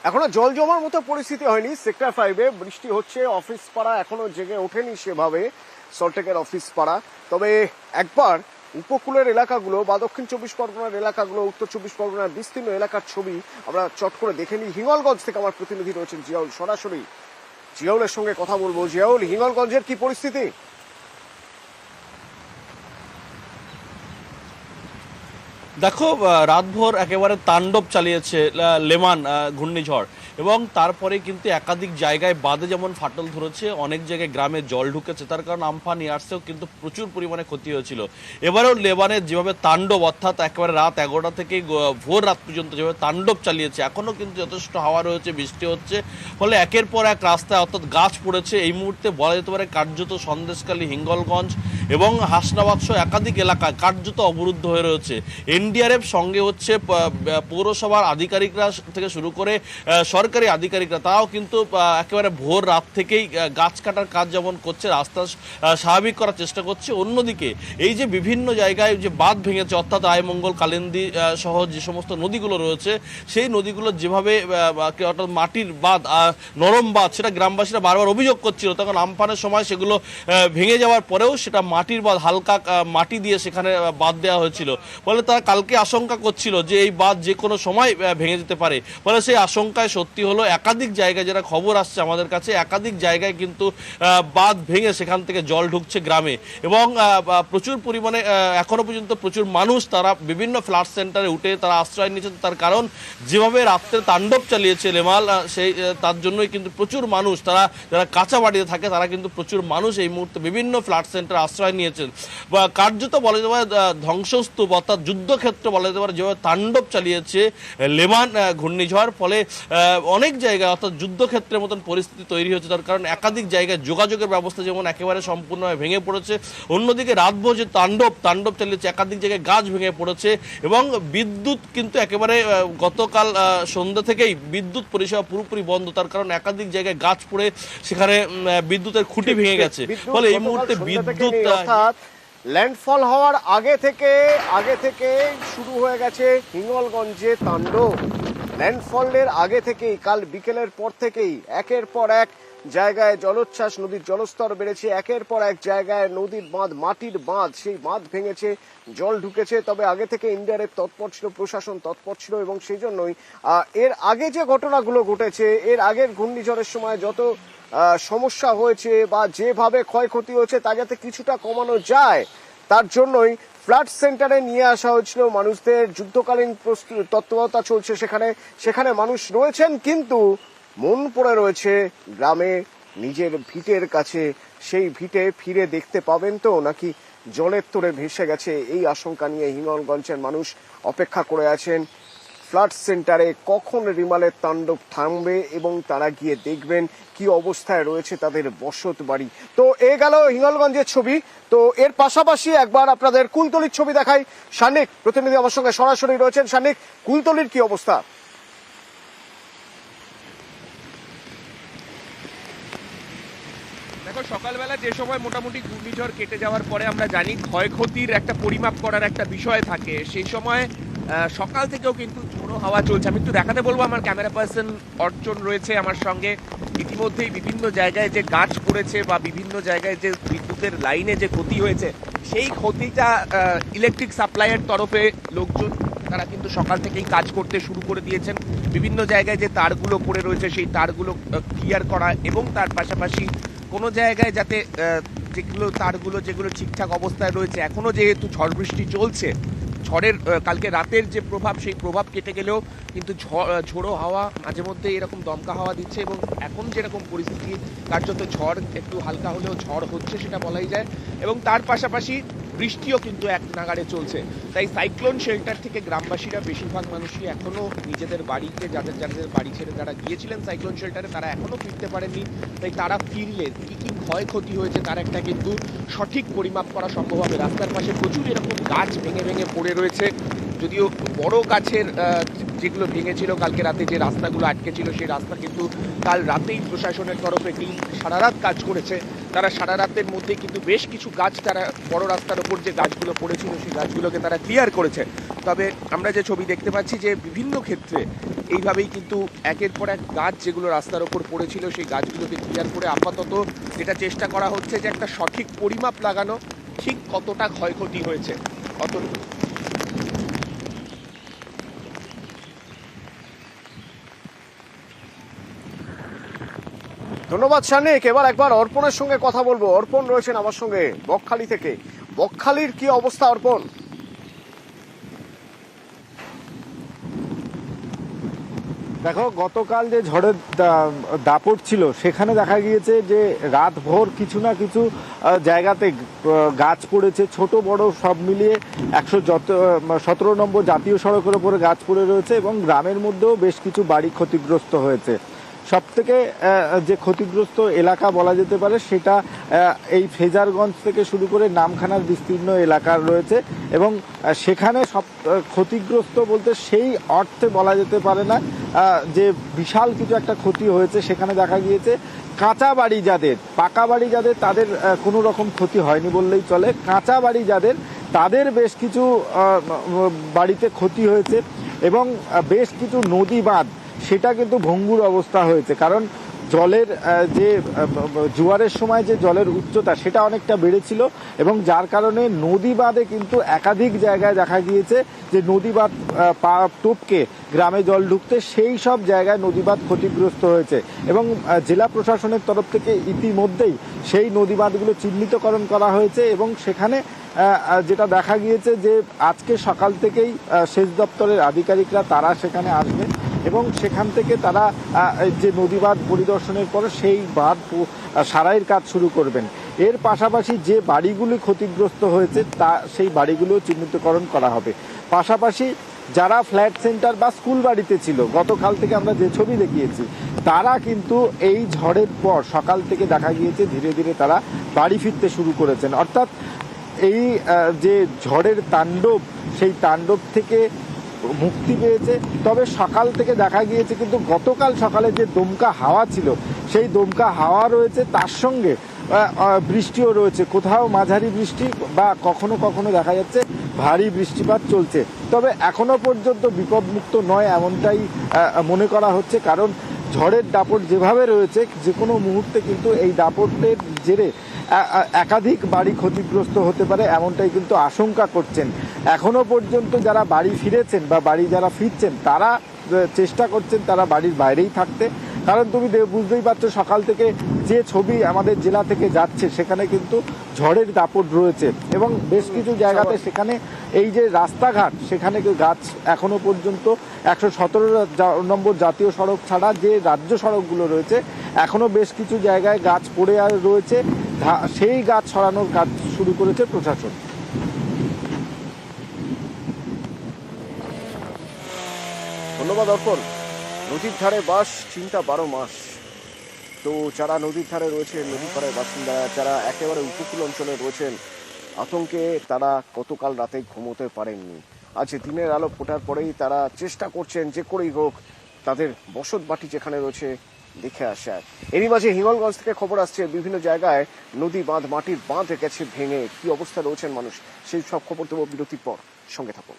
এখনো জল জমার মতো পরিস্থিতি হয়নি সেক্টর 5-এ। বৃষ্টি হচ্ছে, অফিস পাড়া এখনো জেগে ওঠেনি সেভাবে, সল্টলেকের অফিস পাড়া। তবে একবার উপকূলের এলাকাগুলো বা দক্ষিণ 24 পরগনার এলাকাগুলো, উত্তর 24 পরগনার বিস্তীর্ণ এলাকার ছবি আমরা চট করে দেখে নিই। হিঙ্গলগঞ্জ থেকে আমার প্রতিনিধি রয়েছেন জিয়াউল, সরাসরি জিয়াউলের সঙ্গে কথা বলবো। জিয়াউল, হিঙ্গলগঞ্জের কি পরিস্থিতি? দেখো, রাতভর একেবারে তাণ্ডব চালিয়েছে লেমান ঘূর্ণিঝড়, এবং তারপরে কিন্তু একাধিক জায়গায় বাঁধে যেমন ফাটল ধরেছে, অনেক জায়গায় গ্রামে জল ঢুকেছে। তার কারণ আমফান ইয়ার্সেও কিন্তু প্রচুর পরিমাণে ক্ষতি হয়েছিল। এবারেও লেবানের যেভাবে তাণ্ডব, অর্থাৎ একেবারে রাত 11টা থেকে ভোর রাত পর্যন্ত যেভাবে তাণ্ডব চালিয়েছে, এখনও কিন্তু যথেষ্ট হাওয়া রয়েছে, বৃষ্টি হচ্ছে, ফলে একের পর এক রাস্তায় অর্থাৎ গাছ পড়েছে। এই মুহূর্তে বলা যেতে পারে কার্যত সন্দেশখালী, হিঙ্গলগঞ্জ এবং হাসনাবাদ সহ একাধিক এলাকায় কার্যত অবরুদ্ধ হয়ে রয়েছে। এনডিআরএফ সঙ্গে হচ্ছে পৌরসভার আধিকারিকরা থেকে শুরু করে সরকারি আধিকারিকরা, তারাও কিন্তু একেবারে ভোর রাত থেকেই গাছ কাটার কাজ যেমন করছে, রাস্তা স্বাভাবিক করার চেষ্টা করছে। অন্যদিকে এই যে বিভিন্ন জায়গায় যে বাঁধ ভেঙেছে, অর্থাৎ রায়মঙ্গল, কালিন্দী সহ যে সমস্ত নদীগুলো রয়েছে, সেই নদীগুলো যেভাবে অর্থাৎ মাটির বাঁধ, নরম বাঁধ, সেটা গ্রামবাসীরা বারবার অভিযোগ করছিল। তখন আমফানের সময় সেগুলো ভেঙে যাওয়ার পরেও সেটা মাটির বাঁধ, হালকা মাটি দিয়ে সেখানে বাঁধ দেওয়া হয়েছিল। ফলে তারা কালকে আশঙ্কা করছিল যে এই বাঁধ যে কোনো সময় ভেঙে যেতে পারে। ফলে সেই আশঙ্কায় সত্যি হলো, একাধিক জায়গায়, যারা খবর আসছে আমাদের কাছে, একাধিক জায়গায় কিন্তু বাঁধ ভেঙে সেখান থেকে জল ঢুকছে গ্রামে, এবং প্রচুর পরিমাণে এখনো পর্যন্ত প্রচুর মানুষ তারা বিভিন্ন ফ্লাড সেন্টারে উঠে তারা আশ্রয় নিয়েছে। তার কারণ যেভাবে রাত্রে তাণ্ডব চালিয়েছে লেমাল, সেই তার জন্যই কিন্তু প্রচুর মানুষ, তারা যারা কাঁচা বাড়িতে থাকে, তারা কিন্তু প্রচুর মানুষ এই মুহূর্তে বিভিন্ন ফ্লাড সেন্টারে আশ্রয় নিয়েছেন। বা কার্যত বলা যেতে পারে ধ্বংসস্তূপ, অর্থাৎ যুদ্ধক্ষেত্র বলা যেতে পারে, যেভাবে তাণ্ডব চালিয়েছে লেমান ঘূর্ণিঝড়। ফলে অনেক জায়গায় অর্থাৎ যুদ্ধক্ষেত্রের মতন পরিস্থিতি তৈরি হচ্ছে। তার কারণ একাধিক জায়গায় যোগাযোগের ব্যবস্থা যেমন একেবারে সম্পূর্ণভাবে ভেঙে পড়েছে, অন্যদিকে রাতভর যে তাণ্ডব চালিয়েছে, একাধিক জায়গায় গাছ ভেঙে পড়েছে, এবং বিদ্যুৎ কিন্তু একেবারে গতকাল সন্ধ্যা থেকেই বিদ্যুৎ পরিষেবা পুরোপুরি বন্ধ। তার কারণ একাধিক জায়গায় গাছ পড়ে সেখানে বিদ্যুতের খুঁটি ভেঙে গেছে। ফলে এই মুহূর্তে বিদ্যুৎ ল্যান্ডফল হওয়ার আগে থেকে শুরু হয়ে গেছে হিঙ্গলগঞ্জে তাণ্ডব। ল্যান্ডফলের আগে থেকেই, কাল বিকেলের পর থেকেই একের পর এক জায়গায় জলোচ্ছ্বাস, নদীর জলস্তর বেড়েছে, একের পর এক জায়গায় নদীর বাঁধ, মাটির বাঁধ, সেই বাঁধ ভেঙেছে, জল ঢুকেছে। তবে আগে থেকে এনডিআরএফ তৎপর ছিল, প্রশাসন তৎপর ছিল, এবং সেই জন্যই এর আগে যে ঘটনাগুলো ঘটেছে, এর আগের ঘূর্ণিঝড়ের সময় যত সমস্যা হয়েছে বা যেভাবে ক্ষয়ক্ষতি হয়েছে, তা যাতে কিছুটা কমানো যায়, তার জন্যই ফ্লাড সেন্টারে নিয়ে আসা হয়েছিল মানুষদের। যুদ্ধকালীন তৎপরতা চলছে সেখানে মানুষ রয়েছেন, কিন্তু মন পড়ে রয়েছে গ্রামে, নিজের ভিটের কাছে। সেই ভিটে ফিরে দেখতে পাবেন তো, নাকি জলের তোড়ে ভেসে গেছে, এই আশঙ্কা নিয়ে হিঙ্গলগঞ্জের মানুষ অপেক্ষা করে আছেন। ফ্লাড সেন্টারে কখন রিমালের তাণ্ডব থামবে এবং তারা গিয়ে দেখবেন কি অবস্থায় রয়েছে তাদের বসত বাড়ি। তো এ গেল হিঙ্গলগঞ্জের ছবি। তো এর পাশাপাশি একবার আপনাদের কুলতলির ছবি দেখাই। সানিক প্রতিনিধি আমার সঙ্গে সরাসরি রয়েছেন। সানিক, কুলতলির কি অবস্থা? দেখো, সকালবেলা যে সময় মোটামুটি ঘূর্ণিঝড় কেটে যাওয়ার পরে আমরা জানি ক্ষয়ক্ষতির একটা পরিমাপ করার একটা বিষয় থাকে, সেই সময় সকাল থেকেও কিন্তু ঝোড়ো হাওয়া চলছে। আমি একটু দেখাতে বলবো, আমার ক্যামেরা পার্সন অর্চন রয়েছে আমার সঙ্গে। ইতিমধ্যেই বিভিন্ন জায়গায় যে গাছ পড়েছে বা বিভিন্ন জায়গায় যে বিদ্যুতের লাইনে যে ক্ষতি হয়েছে, সেই ক্ষতিটা ইলেকট্রিক সাপ্লাইয়ের তরফে লোকজন তারা কিন্তু সকাল থেকেই কাজ করতে শুরু করে দিয়েছেন। বিভিন্ন জায়গায় যে তারগুলো পড়ে রয়েছে সেই তারগুলো ক্লিয়ার করা, এবং তার পাশাপাশি কোনো জায়গায় যাতে যেগুলো ঠিকঠাক অবস্থায় রয়েছে। এখনো যেহেতু ঝড় বৃষ্টি চলছে, ঝড়ের কালকে রাতের যে প্রভাব, সেই প্রভাব কেটে গেলেও কিন্তু ঝোড়ো হাওয়া মাঝে মধ্যে এরকম দমকা হাওয়া দিচ্ছে, এবং এখন যেরকম পরিস্থিতি কার্যত ঝড় একটু হালকা হলেও ঝড় হচ্ছে সেটা বলাই যায়। এবং তার পাশাপাশি বৃষ্টিও কিন্তু এক নাগাড়ে চলছে। তাই সাইক্লোন শেল্টার থেকে গ্রামবাসীরা বেশিরভাগ মানুষই এখনো নিজেদের বাড়িতে, যাদের বাড়ি ছেড়ে যারা গিয়েছিলেন সাইক্লোন শেল্টারে, তারা এখনো ফিরতে পারেননি। তাই তারা ফিরলে কি কি ক্ষয়ক্ষতি হয়েছে তার একটা কিন্তু সঠিক পরিমাপ করা সম্ভব হবে। রাস্তার পাশে প্রচুর এরকম গাছ ভেঙে ভেঙে পড়ে রয়েছে, যদিও বড় গাছের যেগুলো ভেঙেছিল কালকে রাতে, যে রাস্তাগুলো আটকে ছিল, সেই রাস্তা কিন্তু কাল রাতেই প্রশাসনের তরফে টিম সারা রাত কাজ করেছে। তারা সারা রাতের মধ্যে কিন্তু বেশ কিছু গাছ, তারা বড় রাস্তার ওপর যে গাছগুলো পড়েছিল সেই গাছগুলোকে তারা ক্লিয়ার করেছে। তবে আমরা যে ছবি দেখতে পাচ্ছি যে বিভিন্ন ক্ষেত্রে এইভাবেই কিন্তু একের পর এক গাছ যেগুলো রাস্তার ওপর পড়েছিল সেই গাছগুলোকে ক্লিয়ার করে আপাতত যেটা চেষ্টা করা হচ্ছে যে একটা সঠিক পরিমাপ লাগানো, ঠিক কতটা ক্ষয়ক্ষতি হয়েছে কত। ধন্যবাদ শানিক। এবার একবার অর্পণের সঙ্গে কথা বলবো। অর্পণ রয়েছেন আমার সঙ্গে বকখালি থেকে। বকখালির কি অবস্থা অর্পণ? দেখো, গতকাল যে ঝড়ের দাপট ছিল সেখানে দেখা গিয়েছে যে রাতভর কিছু না কিছু জায়গাতে গাছ পড়েছে, ছোট বড় সব মিলিয়ে 117 নম্বর জাতীয় সড়কের উপরে গাছ পড়ে রয়েছে এবং গ্রামের মধ্যেও বেশ কিছু বাড়ি ক্ষতিগ্রস্ত হয়েছে। সবথেকে যে ক্ষতিগ্রস্ত এলাকা বলা যেতে পারে সেটা এই ফেজারগঞ্জ থেকে শুরু করে নামখানার বিস্তীর্ণ এলাকা রয়েছে এবং সেখানে সব ক্ষতিগ্রস্ত বলতে সেই অর্থে বলা যেতে পারে না যে বিশাল কিছু একটা ক্ষতি হয়েছে। সেখানে দেখা গিয়েছে কাঁচা বাড়ি যাদের, পাকা বাড়ি যাদের, তাদের কোনো রকম ক্ষতি হয়নি বললেই চলে। কাঁচা বাড়ি যাদের, তাদের বেশ কিছু বাড়িতে ক্ষতি হয়েছে এবং বেশ কিছু নদী বাঁধ সেটা কিন্তু ভঙ্গুর অবস্থা হয়েছে। কারণ জলের যে জোয়ারের সময় যে জলের উচ্চতা সেটা অনেকটা বেড়েছিল এবং যার কারণে নদী বাঁধে কিন্তু একাধিক জায়গায় দেখা গিয়েছে যে নদী বাঁধ টপকে গ্রামে জল ঢুকতে সেই সব জায়গায় নদী বাঁধ ক্ষতিগ্রস্ত হয়েছে এবং জেলা প্রশাসনের তরফ থেকে ইতিমধ্যেই সেই নদী বাঁধগুলো চিহ্নিতকরণ করা হয়েছে এবং সেখানে যেটা দেখা গিয়েছে যে আজকে সকাল থেকেই সেচ দপ্তরের আধিকারিকরা তারা সেখানে আসবেন এবং সেখান থেকে তারা যে নদী বাঁধ পরিদর্শনের পরে সেই বাঁধ সারাইয়ের কাজ শুরু করবেন। এর পাশাপাশি যে বাড়িগুলি ক্ষতিগ্রস্ত হয়েছে তা সেই বাড়িগুলো চিহ্নিতকরণ করা হবে। পাশাপাশি যারা ফ্ল্যাট সেন্টার বা স্কুল বাড়িতে ছিল, গতকাল থেকে আমরা যে ছবি দেখিয়েছি, তারা কিন্তু এই ঝড়ের পর সকাল থেকে দেখা গিয়েছে ধীরে ধীরে তারা বাড়ি ফিরতে শুরু করেছেন। অর্থাৎ এই যে ঝড়ের তাণ্ডব, সেই তাণ্ডব থেকে মুক্তি পেয়েছে। তবে সকাল থেকে দেখা গিয়েছে কিন্তু গতকাল সকালে যে দমকা হাওয়া ছিল সেই দমকা হাওয়া রয়েছে, তার সঙ্গে বৃষ্টিও রয়েছে। কোথাও মাঝারি বৃষ্টি বা কখনো কখনো দেখা যাচ্ছে ভারী বৃষ্টিপাত চলছে। তবে এখনো পর্যন্ত বিপদমুক্ত নয় এমনটাই মনে করা হচ্ছে, কারণ ঝড়ের দাপট যেভাবে রয়েছে যে কোনো মুহূর্তে কিন্তু এই দাপটের জেরে একাধিক বাড়ি ক্ষতিগ্রস্ত হতে পারে এমনটাই কিন্তু আশঙ্কা করছেন। এখনো পর্যন্ত যারা বাড়ি ফিরেছেন বা বাড়ি যারা ফিরছেন তারা চেষ্টা করছেন তারা বাড়ির বাইরেই থাকতে। কারণ তুমি বুঝতেই পারছো সকাল থেকে যে ছবি আমাদের জেলা থেকে যাচ্ছে সেখানে কিন্তু ঝড়ের দাপট রয়েছে এবং বেশ কিছু জায়গাতে সেখানে এই যে রাস্তাঘাট সেখানে গাছ এখনো পর্যন্ত 117 নম্বর জাতীয় সড়ক ছাড়া যে রাজ্য সড়কগুলো রয়েছে এখনো বেশ কিছু জায়গায় গাছ পড়ে রয়েছে। সেই গাছ সরানোর কাজ শুরু করেছে প্রশাসন। ধন্যবাদ অর্পণ। নদীর ধারে বাস, চিন্তা 12 মাস। তো যারা নদীর ধারে রয়েছে, নদীর পাড়ের বাসিন্দা, যারা একেবারে উপকূল অঞ্চলে রয়েছেন, আতঙ্কে তারা গতকাল রাতে ঘুমোতে পারেননি। আজ দিনের আলো ফোটার পরেই তারা চেষ্টা করছেন যে করেই হোক তাদের বসত বাটি যেখানে রয়েছে দেখে আসার। এরই মাঝে হিঙ্গলগঞ্জ থেকে খবর আসছে বিভিন্ন জায়গায় নদী বাঁধ, মাটির বাঁধ গেছে ভেঙে। কি অবস্থা রয়েছেন মানুষ, সেই সব খবর দেবো বিরতির পর। সঙ্গে থাকুন।